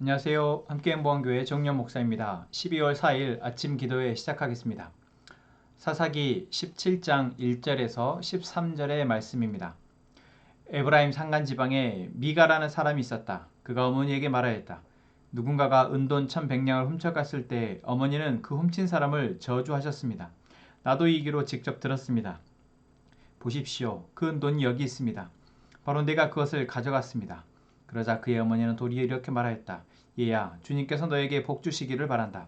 안녕하세요. 함께행보원교회 정년 목사입니다. 12월 4일 아침 기도회 시작하겠습니다. 사사기 17장 1절에서 13절의 말씀입니다. 에브라임 산간 지방에 미가라는 사람이 있었다. 그가 어머니에게 말하였다. 누군가가 은돈 1100냥을 훔쳐갔을 때 어머니는 그 훔친 사람을 저주하셨습니다. 나도 이 귀로 직접 들었습니다. 보십시오. 그 은돈이 여기 있습니다. 바로 내가 그것을 가져갔습니다. 그러자 그의 어머니는 도리어 이렇게 말하였다. 얘야, 주님께서 너에게 복 주시기를 바란다.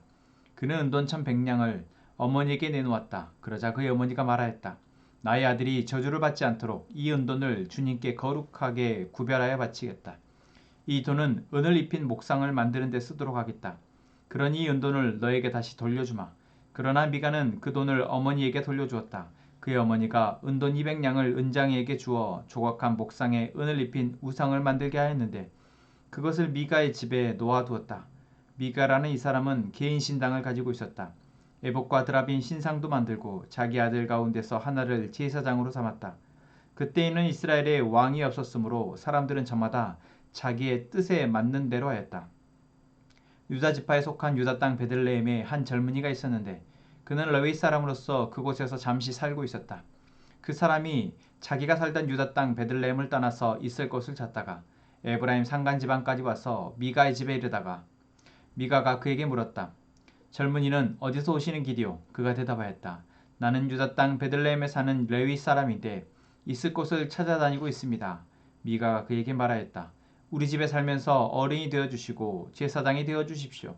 그는 은돈 1100냥을 어머니에게 내놓았다. 그러자 그의 어머니가 말하였다. 나의 아들이 저주를 받지 않도록 이 은돈을 주님께 거룩하게 구별하여 바치겠다. 이 돈은 은을 입힌 목상을 만드는 데 쓰도록 하겠다. 그러니 이 은돈을 너에게 다시 돌려주마. 그러나 미가는 그 돈을 어머니에게 돌려주었다. 그의 어머니가 은돈 200냥을 은장이에게 주어 조각한 목상에 은을 입힌 우상을 만들게 하였는데 그것을 미가의 집에 놓아두었다. 미가라는 이 사람은 개인 신당을 가지고 있었다. 에봇과 드라빈 신상도 만들고 자기 아들 가운데서 하나를 제사장으로 삼았다. 그때에는 이스라엘에 왕이 없었으므로 사람들은 저마다 자기의 뜻에 맞는 대로 하였다. 유다 지파에 속한 유다 땅 베들레헴에 한 젊은이가 있었는데 그는 레위 사람으로서 그곳에서 잠시 살고 있었다. 그 사람이 자기가 살던 유다 땅 베들레헴을 떠나서 있을 곳을 찾다가 에브라임 산간 지방까지 와서 미가의 집에 이르다가 미가가 그에게 물었다. 젊은이는 어디서 오시는 길이오? 그가 대답하였다. 나는 유다 땅 베들레헴에 사는 레위 사람인데 있을 곳을 찾아다니고 있습니다. 미가가 그에게 말하였다. 우리 집에 살면서 어른이 되어주시고 제사장이 되어주십시오.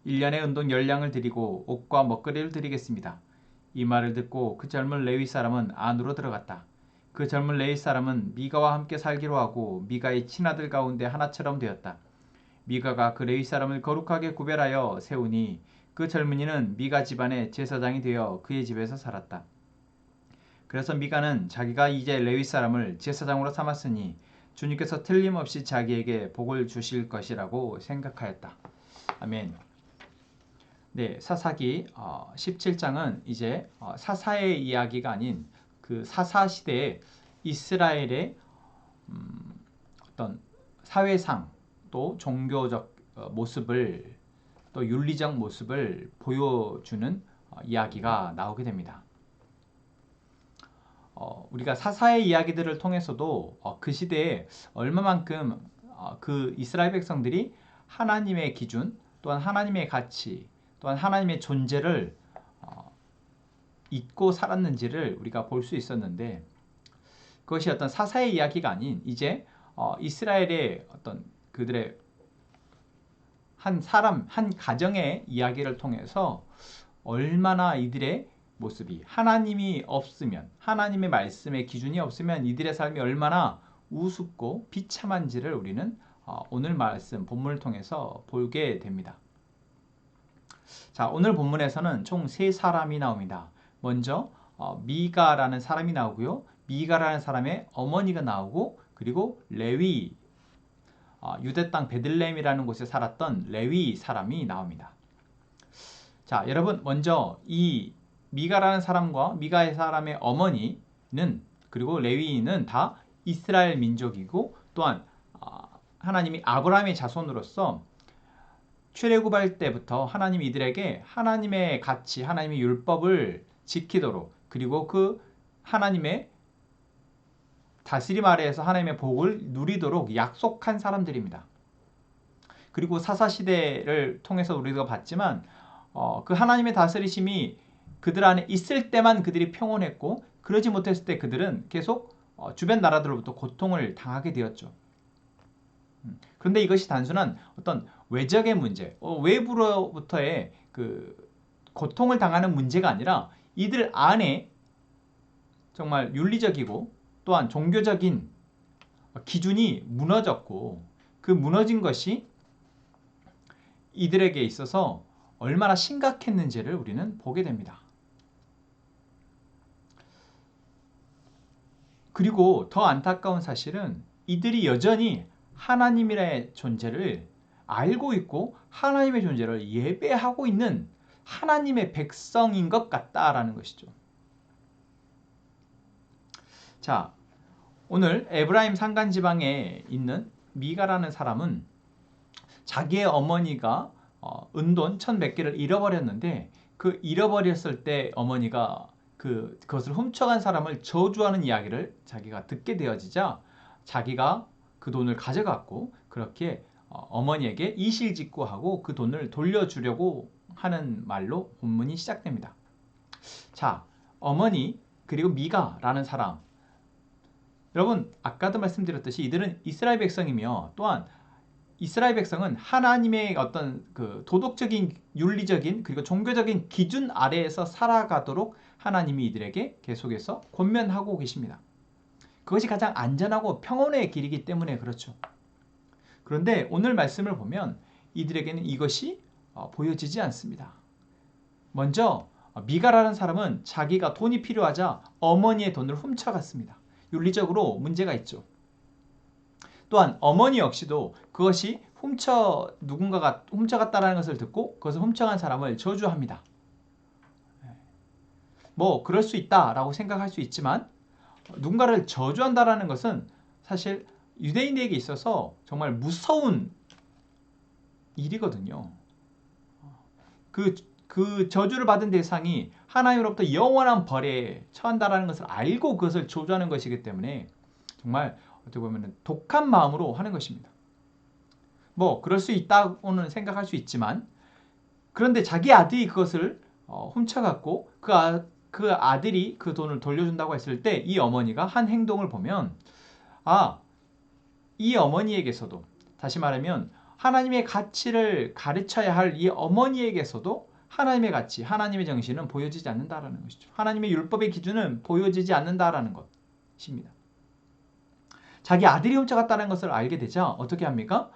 1년에 은돈 10냥을 드리고 옷과 먹거리를 드리겠습니다. 이 말을 듣고 그 젊은 레위 사람은 안으로 들어갔다. 그 젊은 레위 사람은 미가와 함께 살기로 하고 미가의 친아들 가운데 하나처럼 되었다. 미가가 그 레위 사람을 거룩하게 구별하여 세우니 그 젊은이는 미가 집안의 제사장이 되어 그의 집에서 살았다. 그래서 미가는 자기가 이제 레위 사람을 제사장으로 삼았으니 주님께서 틀림없이 자기에게 복을 주실 것이라고 생각하였다. 아멘. 네, 사사기 17장은 이제 사사의 이야기가 아닌 그 사사 시대에 이스라엘의 어떤 사회상 또 종교적 모습을 또 윤리적 모습을 보여주는 이야기가 나오게 됩니다. 우리가 사사의 이야기들을 통해서도 그 시대에 얼마만큼 그 이스라엘 백성들이 하나님의 기준 또한 하나님의 가치 또한 하나님의 존재를 잊고 살았는지를 우리가 볼 수 있었는데 그것이 어떤 사사의 이야기가 아닌 이제 이스라엘의 어떤 그들의 한 사람, 한 가정의 이야기를 통해서 얼마나 이들의 모습이 하나님이 없으면 하나님의 말씀의 기준이 없으면 이들의 삶이 얼마나 우습고 비참한지를 우리는 오늘 말씀 본문을 통해서 보게 됩니다. 자, 오늘 본문에서는 총 세 사람이 나옵니다. 먼저 미가라는 사람이 나오고요. 미가라는 사람의 어머니가 나오고 그리고 레위 유대 땅 베들레헴이라는 곳에 살았던 레위 사람이 나옵니다. 자, 여러분 먼저 이 미가라는 사람과 미가의 사람의 어머니는 그리고 레위인은 다 이스라엘 민족이고 또한 하나님이 아브라함의 자손으로서 출애굽할 때부터 하나님이 이들에게 하나님의 가치, 하나님의 율법을 지키도록 그리고 그 하나님의 다스림 아래에서 하나님의 복을 누리도록 약속한 사람들입니다. 그리고 사사시대를 통해서 우리가 봤지만 그 하나님의 다스리심이 그들 안에 있을 때만 그들이 평온했고 그러지 못했을 때 그들은 계속 주변 나라들로부터 고통을 당하게 되었죠. 그런데 이것이 단순한 어떤 외적의 문제, 외부로부터의 그 고통을 당하는 문제가 아니라 이들 안에 정말 윤리적이고 또한 종교적인 기준이 무너졌고 그 무너진 것이 이들에게 있어서 얼마나 심각했는지를 우리는 보게 됩니다. 그리고 더 안타까운 사실은 이들이 여전히 하나님의 존재를 알고 있고 하나님의 존재를 예배하고 있는 하나님의 백성인 것 같다라는 것이죠. 자, 오늘 에브라임 산간 지방에 있는 미가라는 사람은 자기의 어머니가 은돈 1,100개를 잃어버렸는데 그 잃어버렸을 때 어머니가 그것을 훔쳐간 사람을 저주하는 이야기를 자기가 듣게 되어지자 자기가 그 돈을 가져갔고 그렇게 어머니에게 이실직고하고 그 돈을 돌려주려고 하는 말로 본문이 시작됩니다. 자, 어머니 그리고 미가라는 사람, 여러분 아까도 말씀드렸듯이 이들은 이스라엘 백성이며 또한 이스라엘 백성은 하나님의 어떤 그 도덕적인 윤리적인 그리고 종교적인 기준 아래에서 살아가도록 하나님이 이들에게 계속해서 권면하고 계십니다. 그것이 가장 안전하고 평온의 길이기 때문에 그렇죠. 그런데 오늘 말씀을 보면 이들에게는 이것이 보여지지 않습니다. 먼저 미가라는 사람은 자기가 돈이 필요하자 어머니의 돈을 훔쳐갔습니다. 윤리적으로 문제가 있죠. 또한 어머니 역시도 그것이 누군가가 훔쳐갔다는 것을 듣고 그것을 훔쳐간 사람을 저주합니다. 뭐 그럴 수 있다라고 생각할 수 있지만 누군가를 저주한다는 것은 사실 유대인에게 있어서 정말 무서운 일이거든요. 그 저주를 받은 대상이 하나님으로부터 영원한 벌에 처한다는 것을 알고 그것을 저주하는 것이기 때문에 정말 어떻게 보면 독한 마음으로 하는 것입니다. 뭐 그럴 수 있다고는 생각할 수 있지만 그런데 자기 아들이 그것을 훔쳐갔고 그 아들이 그 돈을 돌려준다고 했을 때 이 어머니가 한 행동을 보면 이 어머니에게서도 다시 말하면 하나님의 가치를 가르쳐야 할 이 어머니에게서도 하나님의 가치, 하나님의 정신은 보여지지 않는다라는 것이죠. 하나님의 율법의 기준은 보여지지 않는다라는 것입니다. 자기 아들이 훔쳐갔다는 것을 알게 되자 어떻게 합니까?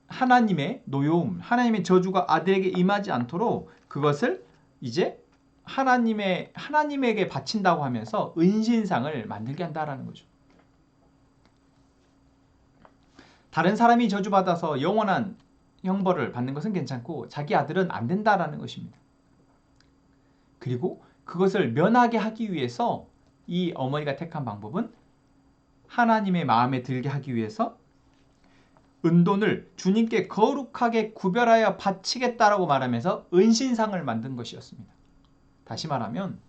하나님의 노여움, 하나님의 저주가 아들에게 임하지 않도록 그것을 이제 하나님에게 바친다고 하면서 은신상을 만들게 한다라는 거죠. 다른 사람이 저주받아서 영원한 형벌을 받는 것은 괜찮고 자기 아들은 안 된다라는 것입니다. 그리고 그것을 면하게 하기 위해서 이 어머니가 택한 방법은 하나님의 마음에 들게 하기 위해서 은돈을 주님께 거룩하게 구별하여 바치겠다라고 말하면서 은신상을 만든 것이었습니다. 다시 말하면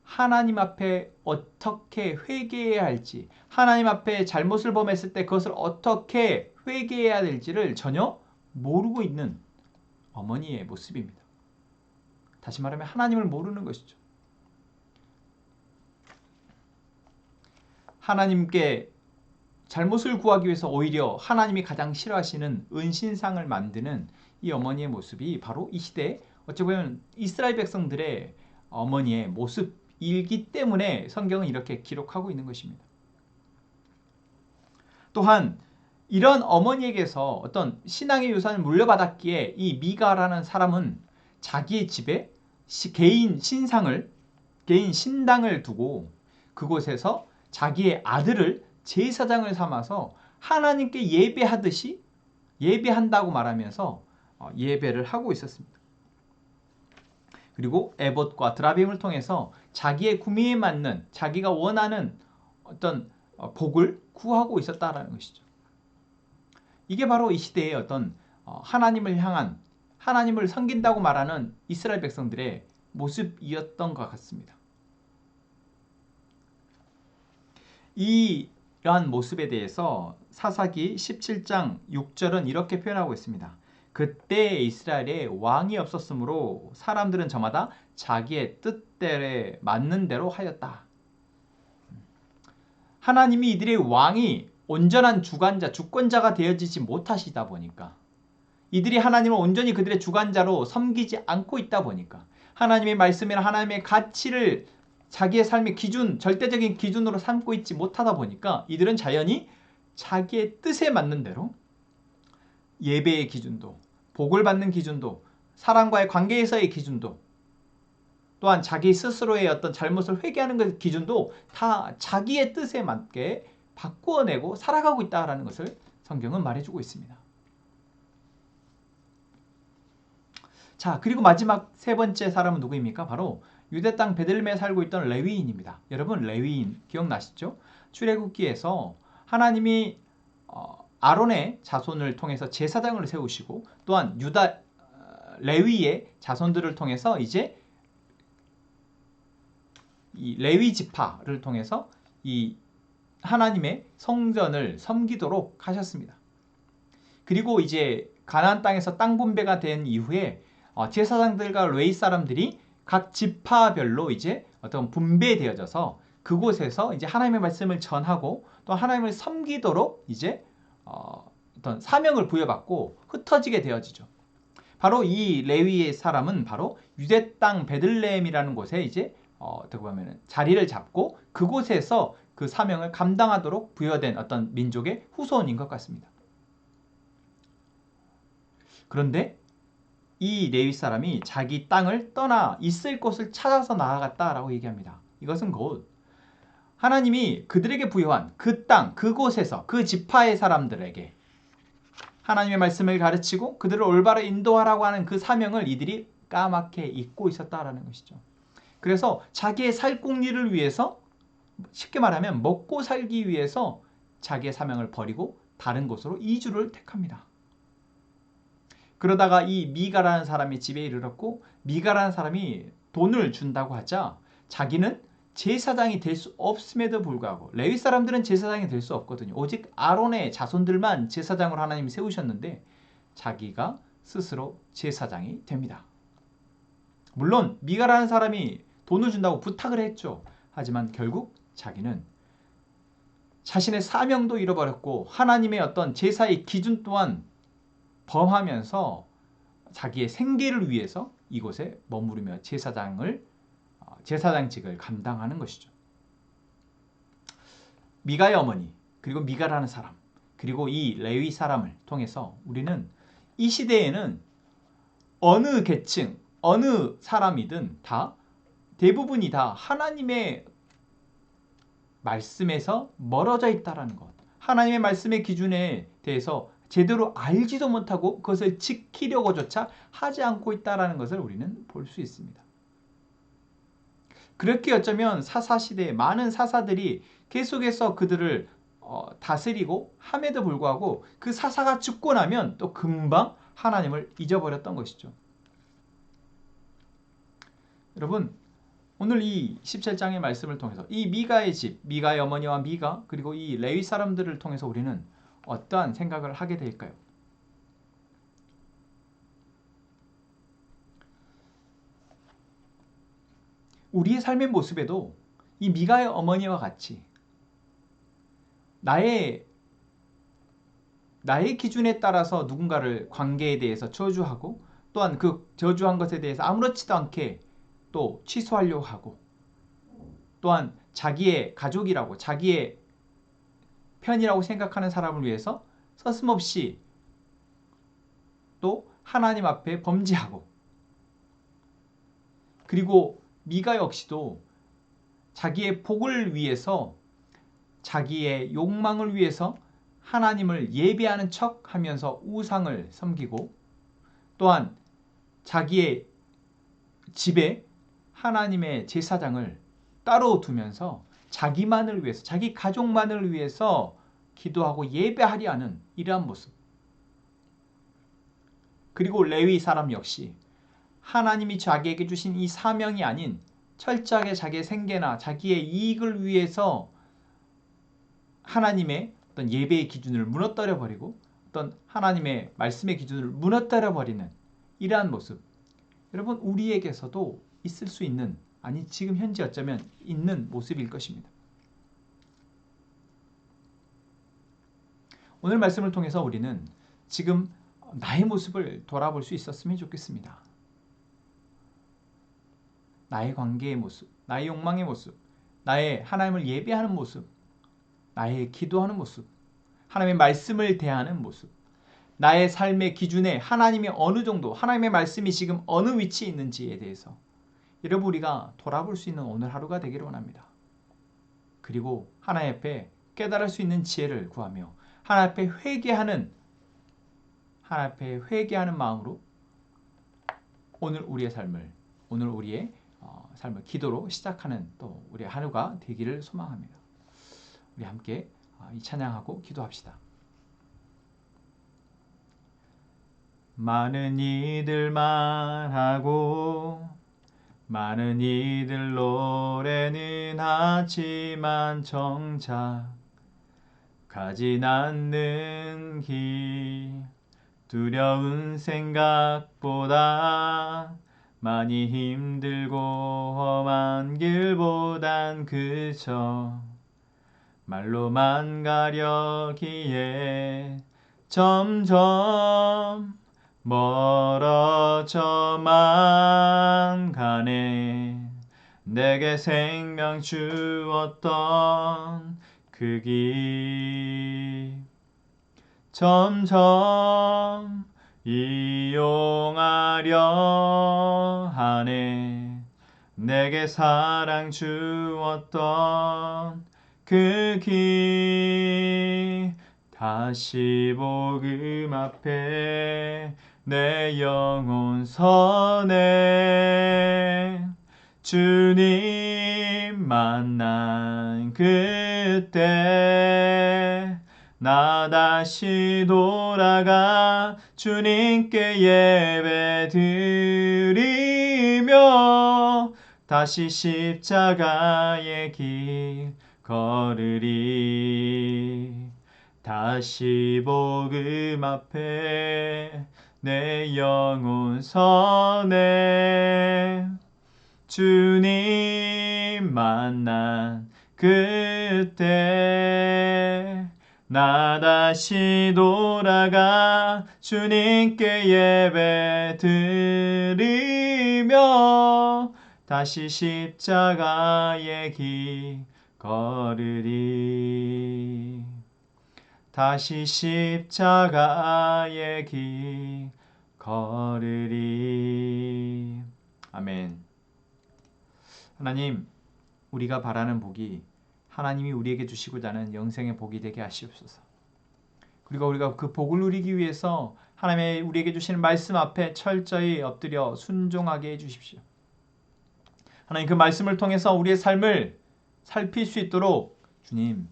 하나님 앞에 어떻게 회개해야 할지, 하나님 앞에 잘못을 범했을 때 그것을 어떻게 회개해야 될지를 전혀 모르고 있는 어머니의 모습입니다. 다시 말하면 하나님을 모르는 것이죠. 하나님께 잘못을 구하기 위해서 오히려 하나님이 가장 싫어하시는 은신상을 만드는 이 어머니의 모습이 바로 이 시대에 어찌 보면 이스라엘 백성들의 어머니의 모습이기 때문에 성경은 이렇게 기록하고 있는 것입니다. 또한 이런 어머니에게서 어떤 신앙의 유산을 물려받았기에 이 미가라는 사람은 자기의 집에 개인 신당을 두고 그곳에서 자기의 아들을 제사장을 삼아서 하나님께 예배하듯이 예배한다고 말하면서 예배를 하고 있었습니다. 그리고 에봇과 드라빔을 통해서 자기의 구미에 맞는 자기가 원하는 어떤 복을 구하고 있었다라는 것이죠. 이게 바로 이 시대의 어떤 하나님을 향한 하나님을 섬긴다고 말하는 이스라엘 백성들의 모습이었던 것 같습니다. 이러한 모습에 대해서 사사기 17장 6절은 이렇게 표현하고 있습니다. 그때 이스라엘에 왕이 없었으므로 사람들은 저마다 자기의 뜻대로 맞는 대로 하였다. 하나님이 이들의 왕이 온전한 주권자가 되어지지 못하시다 보니까 이들이 하나님을 온전히 그들의 주관자로 섬기지 않고 있다 보니까 하나님의 말씀이나 하나님의 가치를 자기의 삶의 기준, 절대적인 기준으로 삼고 있지 못하다 보니까 이들은 자연히 자기의 뜻에 맞는 대로 예배의 기준도, 복을 받는 기준도, 사람과의 관계에서의 기준도, 또한 자기 스스로의 어떤 잘못을 회개하는 것 기준도 다 자기의 뜻에 맞게 바꾸어내고 살아가고 있다는 것을 성경은 말해주고 있습니다. 자, 그리고 마지막 세 번째 사람은 누구입니까? 바로 유대 땅 베들레헴에 살고 있던 레위인입니다. 여러분 레위인 기억나시죠? 출애굽기에서 하나님이 아론의 자손을 통해서 제사장을 세우시고 또한 유다 레위의 자손들을 통해서 이제 이 레위 지파를 통해서 이 하나님의 성전을 섬기도록 하셨습니다. 그리고 이제 가나안 땅에서 땅 분배가 된 이후에 제사장들과 레위 사람들이 각 지파별로 이제 어떤 분배되어져서 그곳에서 이제 하나님의 말씀을 전하고 또 하나님을 섬기도록 이제 어떤 사명을 부여받고 흩어지게 되어지죠. 바로 이 레위의 사람은 바로 유대 땅 베들레헴이라는 곳에 이제 어떻게 보면 자리를 잡고 그곳에서 그 사명을 감당하도록 부여된 어떤 민족의 후손인 것 같습니다. 그런데 이 레위 사람이 자기 땅을 떠나 있을 곳을 찾아서 나아갔다라고 얘기합니다. 이것은 곧 하나님이 그들에게 부여한 그 땅, 그곳에서 그 지파의 사람들에게 하나님의 말씀을 가르치고 그들을 올바로 인도하라고 하는 그 사명을 이들이 까맣게 잊고 있었다라는 것이죠. 그래서 자기의 살궁리를 위해서, 쉽게 말하면 먹고 살기 위해서 자기의 사명을 버리고 다른 곳으로 이주를 택합니다. 그러다가 이 미가라는 사람이 집에 이르렀고 미가라는 사람이 돈을 준다고 하자 자기는 제사장이 될 수 없음에도 불구하고, 레위 사람들은 제사장이 될 수 없거든요. 오직 아론의 자손들만 제사장으로 하나님이 세우셨는데 자기가 스스로 제사장이 됩니다. 물론 미가라는 사람이 돈을 준다고 부탁을 했죠. 하지만 결국 자기는 자신의 사명도 잃어버렸고 하나님의 어떤 제사의 기준 또한 범하면서 자기의 생계를 위해서 이곳에 머무르며 제사장직을 감당하는 것이죠. 미가의 어머니, 그리고 미가라는 사람, 그리고 이 레위 사람을 통해서 우리는 이 시대에는 어느 계층, 어느 사람이든 다 대부분이 다 하나님의 말씀에서 멀어져 있다는 것, 하나님의 말씀의 기준에 대해서 제대로 알지도 못하고 그것을 지키려고조차 하지 않고 있다는 것을 우리는 볼 수 있습니다. 그렇게 어쩌면 사사시대에 많은 사사들이 계속해서 그들을 다스리고 함에도 불구하고 그 사사가 죽고 나면 또 금방 하나님을 잊어버렸던 것이죠. 여러분, 오늘 이 17장의 말씀을 통해서 이 미가의 집, 미가의 어머니와 미가, 그리고 이 레위 사람들을 통해서 우리는 어떠한 생각을 하게 될까요? 우리의 삶의 모습에도 이 미가의 어머니와 같이 나의 기준에 따라서 누군가를 관계에 대해서 저주하고 또한 그 저주한 것에 대해서 아무렇지도 않게 또 취소하려고 하고 또한 자기의 가족이라고 자기의 편이라고 생각하는 사람을 위해서 서슴없이 또 하나님 앞에 범죄하고, 그리고 미가 역시도 자기의 복을 위해서 자기의 욕망을 위해서 하나님을 예배하는 척 하면서 우상을 섬기고 또한 자기의 집에 하나님의 제사장을 따로 두면서 자기만을 위해서, 자기 가족만을 위해서 기도하고 예배하려 하는 이러한 모습. 그리고 레위 사람 역시 하나님이 자기에게 주신 이 사명이 아닌 철저하게 자기의 생계나 자기의 이익을 위해서 하나님의 어떤 예배의 기준을 무너뜨려 버리고 어떤 하나님의 말씀의 기준을 무너뜨려 버리는 이러한 모습. 여러분, 우리에게서도 있을 수 있는, 아니 지금 현재 어쩌면 있는 모습일 것입니다. 오늘 말씀을 통해서 우리는 지금 나의 모습을 돌아볼 수 있었으면 좋겠습니다. 나의 관계의 모습, 나의 욕망의 모습, 나의 하나님을 예배하는 모습, 나의 기도하는 모습, 하나님의 말씀을 대하는 모습, 나의 삶의 기준에 하나님이 어느 정도, 하나님의 말씀이 지금 어느 위치에 있는지에 대해서 여러분 우리가 돌아볼 수 있는 오늘 하루가 되기를 원합니다. 그리고 하나님 앞에 깨달을 수 있는 지혜를 구하며 하나님 앞에 회개하는 마음으로 오늘 우리의 삶을 기도로 시작하는 또 우리의 하루가 되기를 소망합니다. 우리 함께 이 찬양하고 기도합시다. 많은 이들 말하고 많은 이들 노래는 하지만 정작 가진 않는 길 두려운 생각보다 많이 힘들고 험한 길보단 그저 말로만 가려기에 점점 멀어져만 가네. 내게 생명 주었던 그 길 점점 이용하려 하네. 내게 사랑 주었던 그 길 다시 복음 앞에 내 영혼 서네. 주님 만난 그때 나 다시 돌아가 주님께 예배 드리며 다시 십자가의 길 걸으리. 다시 복음 앞에 내 영혼 서네. 주님 만난 그때 나 다시 돌아가 주님께 예배 드리며 다시 십자가의 길 걸으리. 다시 십자가의 길 걸으리. 아멘. 하나님, 우리가 바라는 복이 하나님이 우리에게 주시고자 하는 영생의 복이 되게 하시옵소서. 그리고 우리가 그 복을 누리기 위해서 하나님의 우리에게 주시는 말씀 앞에 철저히 엎드려 순종하게 해주십시오. 하나님, 그 말씀을 통해서 우리의 삶을 살필 수 있도록 주님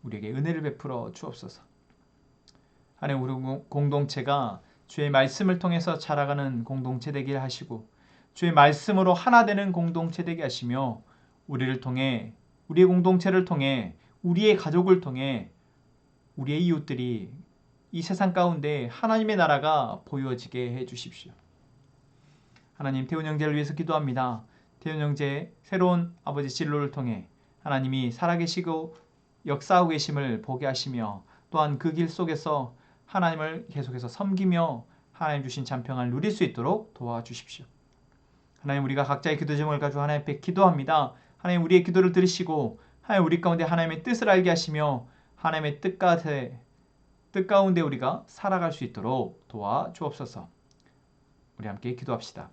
우리에게 은혜를 베풀어 주옵소서. 하나님, 우리 공동체가 주의 말씀을 통해서 자라가는 공동체 되게 하시고 주의 말씀으로 하나 되는 공동체 되게 하시며 우리를 통해 우리의 공동체를 통해 우리의 가족을 통해 우리의 이웃들이 이 세상 가운데 하나님의 나라가 보여지게 해주십시오. 하나님, 태훈 형제를 위해서 기도합니다. 태훈 형제 새로운 아버지 진로를 통해 하나님이 살아계시고 역사하고 계심을 보게 하시며 또한 그 길 속에서 하나님을 계속해서 섬기며 하나님 주신 찬평을 누릴 수 있도록 도와주십시오. 하나님, 우리가 각자의 기도 제목을 가지고 하나님 앞에 기도합니다. 하나님, 우리의 기도를 들으시고 하나님 우리 가운데 하나님의 뜻을 알게 하시며 하나님의 뜻 가운데 우리가 살아갈 수 있도록 도와주옵소서. 우리 함께 기도합시다.